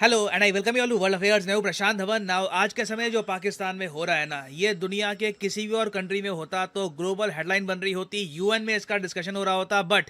Hello and I welcome you all to world affairs. मैं हूं प्रशांत Dhawan. Now आज के समय जो पाकिस्तान में हो रहा है ना, ये दुनिया के किसी भी और कंट्री में होता तो ग्लोबल हेडलाइन बन रही होती, यूएन में इसका डिस्कशन हो रहा होता। बट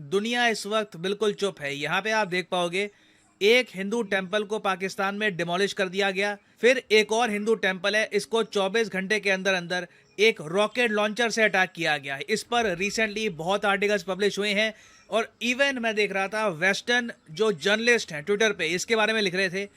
दुनिया इस वक्त बिल्कुल चुप है। यहाँ पे आप देख पाओगे एक हिंदू टेम्पल को पाकिस्तान में डिमोलिश कर दिया गया। फिर एक और हिंदू टेम्पल है, इसको 24 घंटे के अंदर अंदर एक रॉकेट लॉन्चर से अटैक किया गया है। इस पर रिसेंटली बहुत आर्टिकल्स पब्लिश हुए हैं और इवन मैं देख रहा था वेस्टर्न जो जर्नलिस्ट हैं ट्विटर पे इसके बारे में लिख रहे थे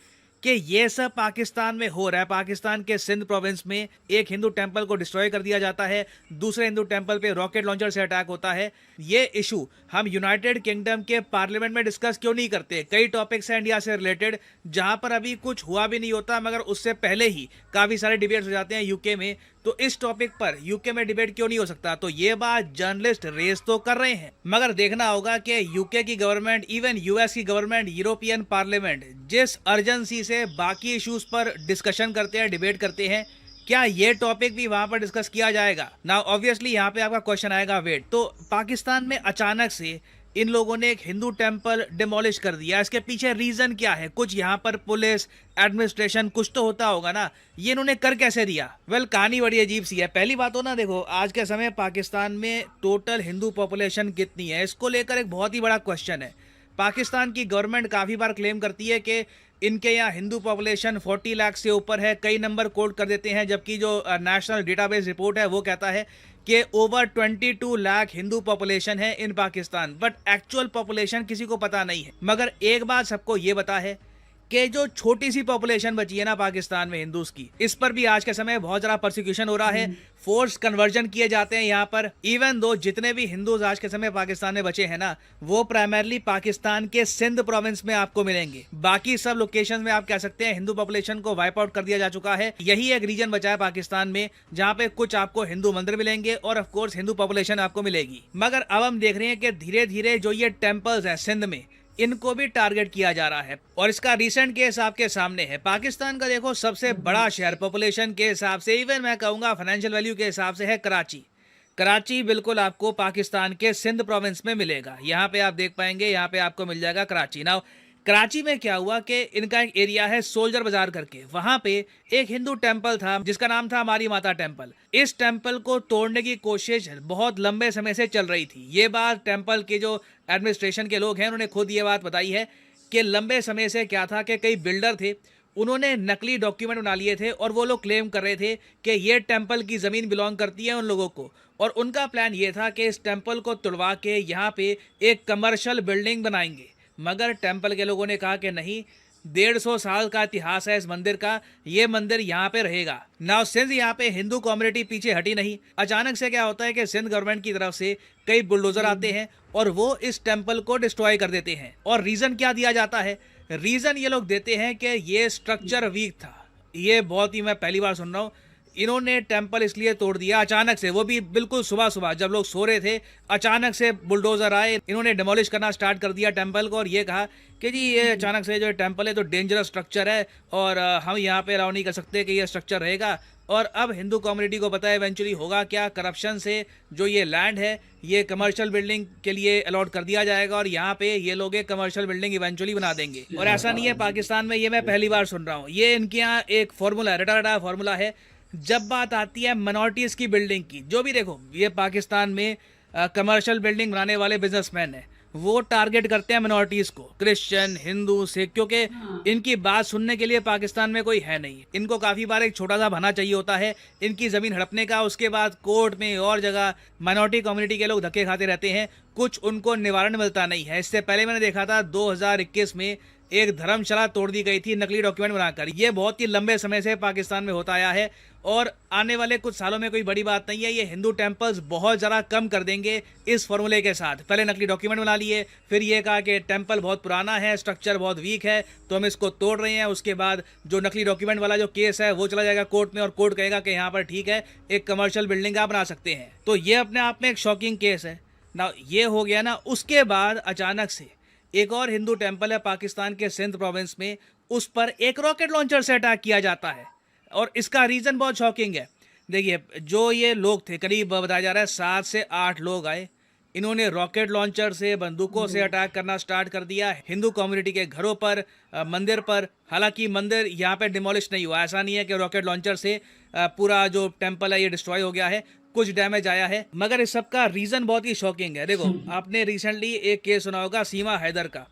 कि ये सब पाकिस्तान में हो रहा है। पाकिस्तान के सिंध प्रोविंस में एक हिंदू टेम्पल को डिस्ट्रॉय कर दिया जाता है, दूसरे हिंदू टेम्पल पे रॉकेट लॉन्चर से अटैक होता है। ये इशू हम यूनाइटेड किंगडम के पार्लियामेंट में डिस्कस क्यों नहीं करते? कई टॉपिक्स हैं इंडिया से रिलेटेड जहां पर अभी कुछ हुआ भी नहीं होता, मगर उससे पहले ही काफी सारे डिबेट्स हो जाते हैं यूके में। तो इस टॉपिक पर यूके में डिबेट क्यों नहीं हो सकता? तो ये बात जर्नलिस्ट रेस तो कर रहे हैं, मगर देखना होगा कि यूके की गवर्नमेंट, इवन यूएस की गवर्नमेंट, यूरोपियन पार्लियामेंट जिस अर्जेंसी से बाकी इश्यूज पर डिस्कशन करते हैं, डिबेट करते हैं, क्या ये टॉपिक भी वहां पर डिस्कस किया जाएगा? नाउ ऑब्वियसली यहाँ पे आपका क्वेश्चन आएगा, वेट, तो पाकिस्तान में अचानक से इन लोगों ने एक हिंदू टेम्पल डिमोलिश कर दिया, इसके पीछे रीजन क्या है? कुछ यहाँ पर पुलिस एडमिनिस्ट्रेशन कुछ तो होता होगा ना, ये इन्होंने कर कैसे दिया? वेल, कहानी बड़ी अजीब सी है। पहली बात हो ना, देखो आज के समय पाकिस्तान में टोटल हिंदू पॉपुलेशन कितनी है, इसको लेकर एक बहुत ही बड़ा क्वेश्चन है। पाकिस्तान की गवर्नमेंट काफ़ी बार क्लेम करती है कि इनके यहाँ हिंदू पॉपुलेशन 40 लाख से ऊपर है, कई नंबर कोट कर देते हैं, जबकि जो नेशनल डेटाबेस रिपोर्ट है वो कहता है कि ओवर 22 लाख हिंदू पॉपुलेशन है इन पाकिस्तान। बट एक्चुअल पॉपुलेशन किसी को पता नहीं है। मगर एक बात सबको ये पता है कि जो छोटी सी पॉपुलेशन बची है ना पाकिस्तान में हिंदूज की, इस पर भी आज के समय बहुत ज़्यादा परसिक्यूशन हो रहा है, फोर्स कन्वर्जन किए जाते हैं यहाँ पर। इवन दो जितने भी हिंदूज आज के समय पाकिस्तान में बचे हैं ना, वो प्राइमरली पाकिस्तान के सिंध प्रोविंस में आपको मिलेंगे। बाकी सब लोकेशन में आप कह सकते हैं हिंदू पॉपुलेशन को वाइप आउट कर दिया जा चुका है। यही एक रीजन बचा है पाकिस्तान में जहाँ पे कुछ आपको हिंदू मंदिर मिलेंगे और ऑफकोर्स हिंदू पॉपुलेशन आपको मिलेगी। मगर अब हम देख रहे हैं कि धीरे धीरे जो ये टेम्पल्स हैं सिंध में, इनको भी टारगेट किया जा रहा है। और इसका रिसेंट केस आपके सामने है। पाकिस्तान का देखो सबसे बड़ा शहर पॉपुलेशन के हिसाब से, इवन मैं कहूँगा फाइनेंशियल वैल्यू के हिसाब से, है कराची। कराची बिल्कुल आपको पाकिस्तान के सिंध प्रोविंस में मिलेगा। यहाँ पे आप देख पाएंगे, यहाँ पे आपको मिल जाएगा कराची। नाउ कराची में क्या हुआ कि इनका एक एरिया है सोल्जर बाजार करके, वहां पे एक हिंदू टेम्पल था जिसका नाम था हमारी माता टेम्पल। इस टेम्पल को तोड़ने की कोशिश बहुत लंबे समय से चल रही थी। ये बात टेम्पल के जो एडमिनिस्ट्रेशन के लोग हैं उन्होंने खुद ये बात बताई है कि लंबे समय से क्या था कि कई बिल्डर थे, उन्होंने नकली डॉक्यूमेंट बना लिए थे और वो लोग क्लेम कर रहे थे कि ये टेम्पल की ज़मीन बिलोंग करती है उन लोगों को। और उनका प्लान ये था कि इस टेम्पल को तुड़वा के यहाँ पे एक कमर्शियल बिल्डिंग बनाएंगे। मगर टेम्पल के लोगों ने कहा कि नहीं, 150 साल का इतिहास है इस मंदिर का, ये मंदिर यहाँ पे रहेगा। नाउ सिंध यहाँ पे हिंदू कम्युनिटी पीछे हटी नहीं। अचानक से क्या होता है कि सिंध गवर्नमेंट की तरफ से कई बुलडोजर आते हैं और वो इस टेम्पल को डिस्ट्रॉय कर देते हैं। और रीजन क्या दिया जाता है? रीजन ये लोग देते हैं कि ये स्ट्रक्चर वीक था। ये बहुत ही मैं पहली बार सुन रहा हूँ। इन्होंने टेम्पल इसलिए तोड़ दिया अचानक से, वो भी बिल्कुल सुबह सुबह जब लोग सो रहे थे, अचानक से बुलडोजर आए, इन्होंने डिमोलिश करना स्टार्ट कर दिया टेम्पल को। और ये कहा कि जी ये अचानक से जो टेम्पल है तो डेंजरस स्ट्रक्चर है और हम यहाँ पे अलाउ नहीं कर सकते कि ये स्ट्रक्चर रहेगा। और अब हिंदू कम्युनिटी को पता है इवेंचुअली होगा क्या, करप्शन से जो ये लैंड है ये कमर्शियल बिल्डिंग के लिए अलॉट कर दिया जाएगा और यहाँ पे ये लोग एक कमर्शियल बिल्डिंग इवेंचुअली बना देंगे। और ऐसा नहीं है पाकिस्तान में, ये मैं पहली बार सुन रहा हूँ। ये इनके यहाँ एक फॉर्मूला, रटा रटा फॉर्मूला है। जब बात आती है माइनॉरिटीज़ की बिल्डिंग की, जो भी देखो ये पाकिस्तान में कमर्शियल बिल्डिंग बनाने वाले बिजनेसमैन हैं, वो टारगेट करते हैं माइनॉरिटीज़ को, क्रिश्चियन, हिंदू, सिख, क्योंकि इनकी बात सुनने के लिए पाकिस्तान में कोई है नहीं। इनको काफ़ी बार एक छोटा सा बहाना चाहिए होता है इनकी ज़मीन हड़पने का। उसके बाद कोर्ट में और जगह माइनॉरिटी कम्युनिटी के लोग धक्के खाते रहते हैं, कुछ उनको निवारण मिलता नहीं है। इससे पहले मैंने देखा था 2021 में एक धर्मशाला तोड़ दी गई थी नकली डॉक्यूमेंट बनाकर। ये बहुत ही लंबे समय से पाकिस्तान में होता आया है और आने वाले कुछ सालों में कोई बड़ी बात नहीं है। ये हिंदू टेम्पल्स बहुत ज़्यादा कम कर देंगे इस फॉर्मूले के साथ। पहले नकली डॉक्यूमेंट बना लिए, फिर ये कहा कि टेम्पल बहुत पुराना है, स्ट्रक्चर बहुत वीक है, तो हम इसको तोड़ रहे हैं। उसके बाद जो नकली डॉक्यूमेंट वाला जो केस है वो चला जाएगा कोर्ट में और कोर्ट कहेगा कि यहाँ पर ठीक है, एक कमर्शियल बिल्डिंग आप बना सकते हैं। तो ये अपने आप में एक शॉकिंग केस है ना। ये हो गया ना, उसके बाद अचानक से एक और हिंदू टेम्पल है पाकिस्तान के सिंध प्रोविंस में, उस पर एक रॉकेट लॉन्चर से अटैक किया जाता है। और इसका रीज़न बहुत शॉकिंग है। देखिए जो ये लोग थे, करीब बताया जा रहा है 7 से 8 लोग आए, इन्होंने रॉकेट लॉन्चर से, बंदूकों से अटैक करना स्टार्ट कर दिया हिंदू कम्युनिटी के घरों पर, मंदिर पर। हालांकि मंदिर यहाँ पे डिमोलिश नहीं हुआ, ऐसा नहीं है कि रॉकेट लॉन्चर से पूरा जो टेम्पल है ये डिस्ट्रॉय हो गया है, कुछ डैमेज आया है। मगर इस सब का रीज़न बहुत ही शॉकिंग है। देखो, आपने रिसेंटली एक केस सुना होगा सीमा हैदर का।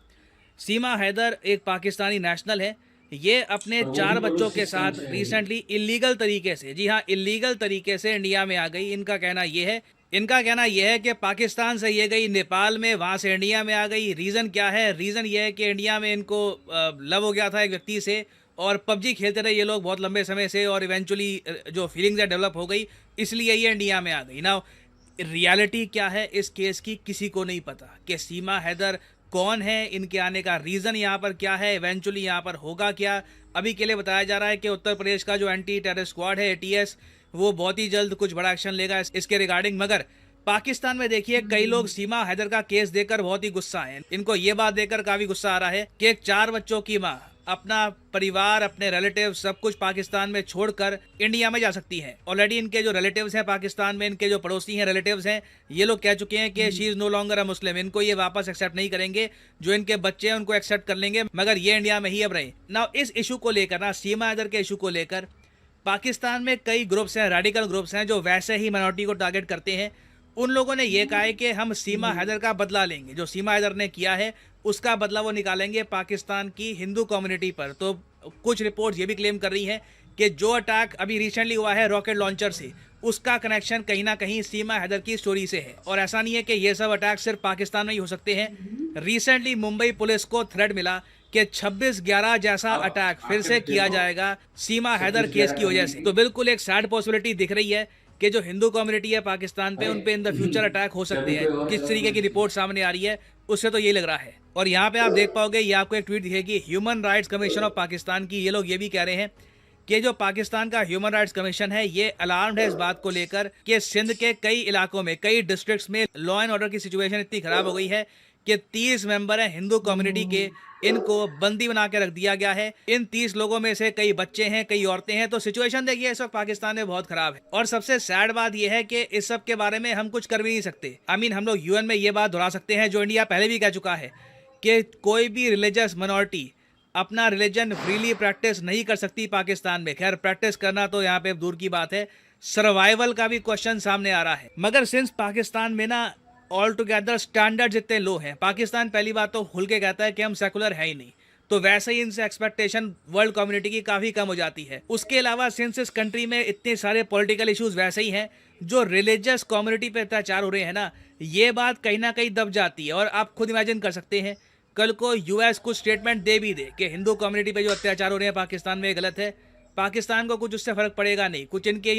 सीमा हैदर एक पाकिस्तानी नेशनल है। ये अपने 4 बच्चों के साथ रिसेंटली इलीगल तरीके से, जी हाँ, इलीगल तरीके से इंडिया में आ गई। इनका कहना यह है कि पाकिस्तान से ये गई नेपाल में, वहाँ से इंडिया में आ गई। रीज़न क्या है? रीज़न ये है कि इंडिया में इनको लव हो गया था एक व्यक्ति से, और पबजी खेलते रहे ये लोग बहुत लंबे समय से, और इवेंचुअली जो फीलिंग्स है डेवलप हो गई, इसलिए ये इंडिया में आ गई। ना रियलिटी क्या है इस केस की किसी को नहीं पता कि सीमा हैदर कौन है, इनके आने का रीज़न यहाँ पर क्या है, इवेंचुअली यहाँ पर होगा क्या। अभी के लिए बताया जा रहा है कि उत्तर प्रदेश का जो एंटी टेरर स्क्वाड है, एटीएस, वो बहुत ही जल्द कुछ बड़ा एक्शन लेगा इसके रिगार्डिंग। मगर पाकिस्तान में देखिए, कई लोग सीमा हैदर का केस देकर बहुत ही गुस्सा हैं। इनको ये बात देकर काफ़ी गुस्सा आ रहा है कि एक 4 बच्चों की माँ अपना परिवार, अपने रिलेटिव, सब कुछ पाकिस्तान में छोड़कर इंडिया में जा सकती है। ऑलरेडी इनके जो रिलेटिव्स हैं पाकिस्तान में, इनके जो पड़ोसी हैं, रिलेटिव्स हैं, ये लोग कह चुके हैं कि she is no longer a Muslim. इनको ये वापस एक्सेप्ट नहीं करेंगे। जो इनके बच्चे हैं उनको एक्सेप्ट कर लेंगे, मगर ये इंडिया में ही अब रहे ना। इस इशू को लेकर ना, सीमा हैदर के इशू को लेकर, पाकिस्तान में कई ग्रुप्स हैं, रेडिकल ग्रुप्स हैं, जो वैसे ही माइनॉरिटी को टारगेट करते हैं। उन लोगों ने ये कहा है कि हम सीमा हैदर का बदला लेंगे, जो सीमा हैदर ने किया है उसका बदला वो निकालेंगे पाकिस्तान की हिंदू कम्युनिटी पर। तो कुछ रिपोर्ट्स ये भी क्लेम कर रही हैं कि जो अटैक अभी रिसेंटली हुआ है रॉकेट लॉन्चर से, उसका कनेक्शन कहीं ना कहीं सीमा हैदर की स्टोरी से है। और ऐसा नहीं है कि ये सब अटैक सिर्फ पाकिस्तान में ही हो सकते हैं। रिसेंटली मुंबई पुलिस को थ्रेट मिला कि 26/11 जैसा अटैक फिर से किया जाएगा सीमा हैदर केस की वजह से। तो बिल्कुल एक सैड पॉसिबिलिटी दिख रही है कि जो हिंदू कम्युनिटी है पाकिस्तान पे, उन पे इन द फ्यूचर अटैक हो सकते हैं। किस तरीके की रिपोर्ट सामने आ रही है उससे तो ये लग रहा है। और यहाँ पे आप देख पाओगे, ये आपको एक ट्वीट दिखेगी human rights commission of Pakistan की। ये लोग ये भी कह रहे हैं कि जो पाकिस्तान का ह्यूमन राइट्स कमीशन है, ये अलार्म्ड है इस बात को लेकर कि सिंध के कई इलाकों में, कई डिस्ट्रिक्ट्स में लॉ एंड ऑर्डर की सिचुएशन इतनी खराब हो गई है कि 30 मेंबर हैं हिंदू कम्युनिटी के, इनको बंदी बना के रख दिया गया है। इन 30 लोगों में से कई बच्चे हैं, कई औरतें हैं। तो सिचुएशन देखिए इस वक्त पाकिस्तान में बहुत खराब है। और सबसे सैड बात यह है कि इस सब के बारे में हम कुछ कर भी नहीं सकते। हम लोग यूएन में ये बात दोहरा सकते हैं जो इंडिया पहले भी कह चुका है कि कोई भी रिलीजियस माइनॉरिटी अपना रिलीजन फ्रीली प्रैक्टिस नहीं कर सकती पाकिस्तान में। खैर, प्रैक्टिस करना तो यहाँ पे दूर की बात है, सर्वाइवल का भी क्वेश्चन सामने आ रहा है। मगर सिंस पाकिस्तान में ना ऑल टुगेदर स्टैंडर्ड्स इतने लो हैं, पाकिस्तान पहली बात तो खुल के कहता है कि हम सेकुलर है ही नहीं, तो वैसे ही इनसे एक्सपेक्टेशन वर्ल्ड कम्युनिटी की काफ़ी कम हो जाती है। उसके अलावा सिंस इस कंट्री में इतने सारे पॉलिटिकल इश्यूज वैसे ही हैं, जो रिलीजियस कम्युनिटी पे अत्याचार हो रहे हैं ना, ये बात कहीं ना कहीं दब जाती है। और आप खुद इमेजिन कर सकते हैं, कल को यूएस कुछ स्टेटमेंट दे भी दे कि हिंदू कम्युनिटी पे जो अत्याचार हो रहे हैं पाकिस्तान में गलत है, पाकिस्तान को कुछ उससे फर्क पड़ेगा नहीं। कुछ इनके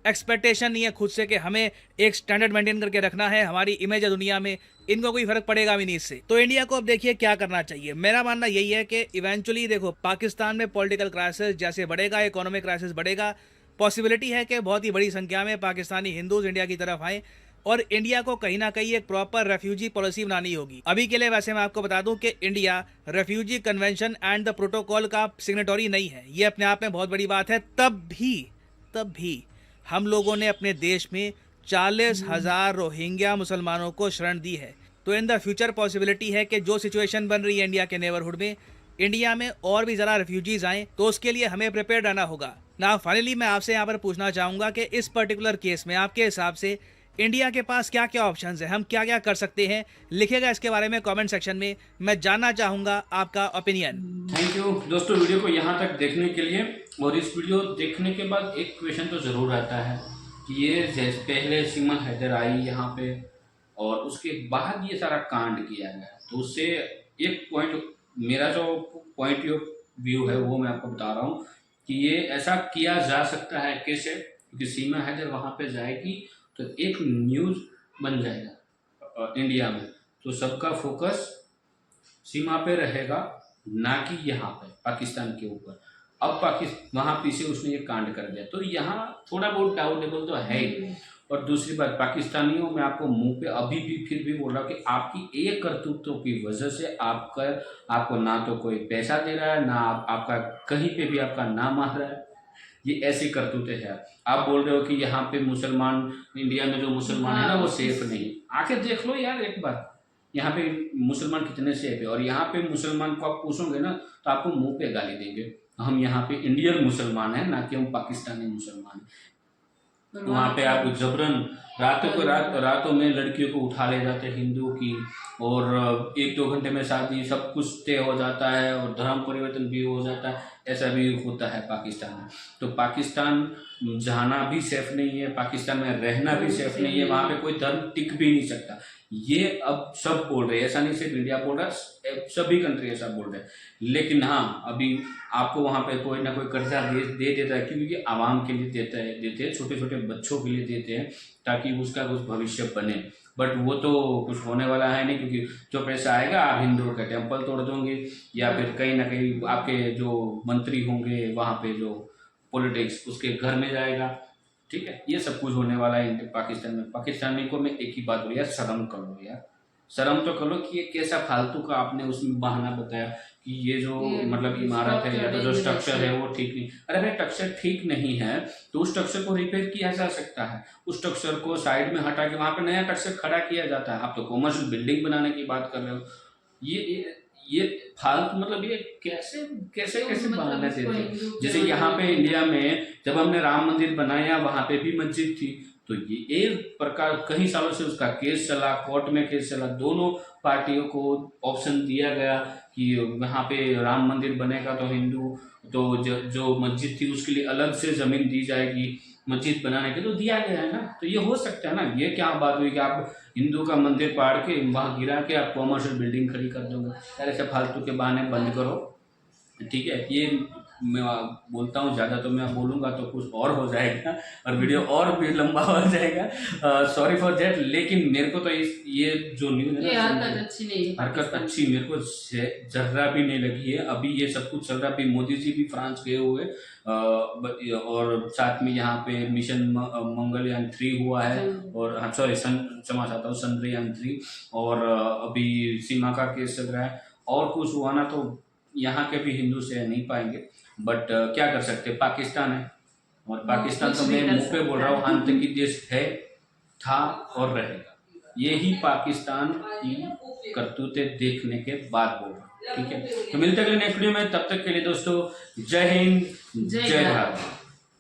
एक्सपेक्टेशन नहीं है खुद से कि हमें एक स्टैंडर्ड मेंटेन करके रखना है, हमारी इमेज है दुनिया में, इनको कोई फर्क पड़ेगा भी नहीं इससे। तो इंडिया को अब देखिए क्या करना चाहिए। मेरा मानना यही है कि इवेंचुअली देखो, पाकिस्तान में पॉलिटिकल क्राइसिस जैसे बढ़ेगा, इकोनॉमिक क्राइसिस बढ़ेगा, पॉसिबिलिटी है कि बहुत ही बड़ी संख्या में पाकिस्तानी हिंदूज इंडिया की तरफ आए और इंडिया को कहीं ना कहीं एक प्रॉपर रेफ्यूजी पॉलिसी बनानी होगी। अभी के लिए वैसे मैं आपको बता दूं कि India refugee convention and the protocol का सिग्नेटरी नहीं है। ये अपने आप में बहुत बड़ी बात है। तब भी हम लोगों ने अपने देश में 40,000 रोहिंग्या मुसलमानों को शरण दी है। तो इन द फ्यूचर पॉसिबिलिटी है कि जो सिचुएशन बन रही है इंडिया के नेबरहुड में, इंडिया में और भी ज़रा रेफ्यूजीज आएँ, तो उसके लिए हमें प्रिपेयर रहना होगा ना। फाइनली मैं आपसे यहाँ पर पूछना चाहूँगा कि इस पर्टिकुलर केस में आपके हिसाब से इंडिया के पास क्या क्या ऑप्शंस हैं, हम क्या क्या कर सकते हैं? लिखेगा इसके बारे में कमेंट सेक्शन में, मैं जानना चाहूँगा आपका ओपिनियन। थैंक यू दोस्तों वीडियो को यहाँ तक देखने के लिए। और इस वीडियो देखने के बाद एक क्वेश्चन तो ज़रूर आता है कि ये जैसे पहले सीमा हैदर आई यहाँ पे और उसके बाद ये सारा कांड किया गया, तो उससे एक पॉइंट, मेरा जो पॉइंट ऑफ व्यू है वो मैं आपको बता रहा हूँ कि ये ऐसा किया जा सकता है कैसे, क्योंकि सीमा हैदर वहाँ पे जाएगी तो एक न्यूज़ बन जाएगा इंडिया में, तो सबका फोकस सीमा पे रहेगा, ना कि यहाँ पे पाकिस्तान के ऊपर। अब वहाँ पीछे उसने ये कांड कर दिया, तो यहाँ थोड़ा बहुत डाउटेबल तो है ही। और दूसरी बात, पाकिस्तानियों में आपको मुंह पे अभी भी फिर भी बोल रहा कि आपकी एक करतूतों की वजह से आपको ना तो कोई पैसा दे रहा है, ना आपका कहीं पे भी आपका नाम आ रहा है। ये ऐसी करतूतें हैं। आप बोल रहे हो कि यहाँ पे मुसलमान, इंडिया में जो मुसलमान है ना वो सेफ नहीं, आके देख लो यार एक बार, यहाँ पे मुसलमान कितने सेफ है। और यहाँ पे मुसलमान को आप पूछोगे ना तो आपको मुंह पे गाली देंगे। हम यहाँ पे इंडियन मुसलमान हैं, ना कि हम पाकिस्तानी मुसलमान हैं। वहाँ पे आप जबरन रातों में लड़कियों को उठा ले जाते हैं हिंदुओं की, और 1-2 घंटे में शादी सब कुछ तय हो जाता है और धर्म परिवर्तन भी हो जाता है। ऐसा भी होता है पाकिस्तान में। तो पाकिस्तान जाना भी सेफ नहीं है, पाकिस्तान में रहना भी सेफ नहीं है, वहाँ पे कोई धर्म टिक भी नहीं सकता। ये अब सब बोल रहे हैं, ऐसा नहीं सिर्फ इंडिया बोल रहा है, सभी कंट्री ऐसा बोल रहे हैं। लेकिन हाँ, अभी आपको वहाँ पे कोई ना कोई कर्जा दे देता है, क्योंकि आवाम के लिए देते हैं, छोटे छोटे बच्चों के लिए देते हैं, ताकि उसका कुछ भविष्य बने। बट वो तो कुछ होने वाला है नहीं, क्योंकि जो पैसा आएगा आप हिंदुओं के टेम्पल तोड़ दोगे, या फिर कहीं ना कहीं आपके जो मंत्री होंगे वहाँ पे जो पॉलिटिक्स, उसके घर में जाएगा। ठीक है, ये सब कुछ होने वाला है पाकिस्तान में। पाकिस्तानी को मैं एक ही बात बोली यार, शर्म कर लो यार, शर्म तो कर लो कि ये कैसा फालतू का आपने उसमें बहाना बताया कि ये जो मतलब इमारत है या तो जो स्ट्रक्चर है वो ठीक नहीं। अरे भाई, स्ट्रक्चर ठीक नहीं है तो उस स्ट्रक्चर को रिपेयर किया जा सकता है, उस स्ट्रक्चर को साइड में हटा के वहां पे नया स्ट्रक्चर खड़ा किया जाता है। आप तो कॉमर्शियल बिल्डिंग बनाने की बात कर रहे हो। ये फालतू, मतलब ये कैसे कैसे कैसे बनाने देते हैं। जैसे यहाँ पे इंडिया में जब हमने राम मंदिर बनाया, वहां पे भी मस्जिद थी, तो ये एक प्रकार कई सालों से उसका केस चला, कोर्ट में केस चला, दोनों पार्टियों को ऑप्शन दिया गया कि वहाँ पे राम मंदिर बनेगा तो हिंदू, तो जो मस्जिद थी उसके लिए अलग से जमीन दी जाएगी मस्जिद बनाने के, तो दिया गया है ना। तो ये हो सकता है ना। ये क्या बात हुई कि आप हिंदू का मंदिर पाड़ के वहाँ गिरा के आप कॉमर्शियल बिल्डिंग खड़ी कर दोगे। यार ऐसे फालतू के बहाने बंद करो, ठीक है। ये मैं बोलता हूँ, ज़्यादा तो मैं बोलूँगा तो कुछ और हो जाएगा और वीडियो और भी लंबा हो जाएगा, सॉरी फॉर दैट। लेकिन मेरे को तो ये जो न्यूज़ है ना, हरकत अच्छी मेरे को जर्रा भी नहीं लगी है। अभी ये सब कुछ चल रहा है, अभी मोदी जी भी फ्रांस गए हुए और साथ में यहाँ पे मिशन मंगलयान 3 हुआ है, और हाँ सॉरी क्षमा चाहता हूँ, चंद्रयान 3, और अभी सीमा का केस चल रहा है। और कुछ हुआ ना तो यहाँ के भी हिंदू सह नहीं पाएंगे। बट क्या कर सकते, पाकिस्तान है, और पाकिस्तान तो मैं मुंह पे बोल रहा हूँ आतंकी देश है, था और रहेगा। यही पाकिस्तान की करतूतें देखने के बाद बोल रहा हूँ, ठीक है। तो मिलते हैं अगले नेक्स्ट वीडियो में, तब तक के लिए दोस्तों जय हिंद, जय भारत।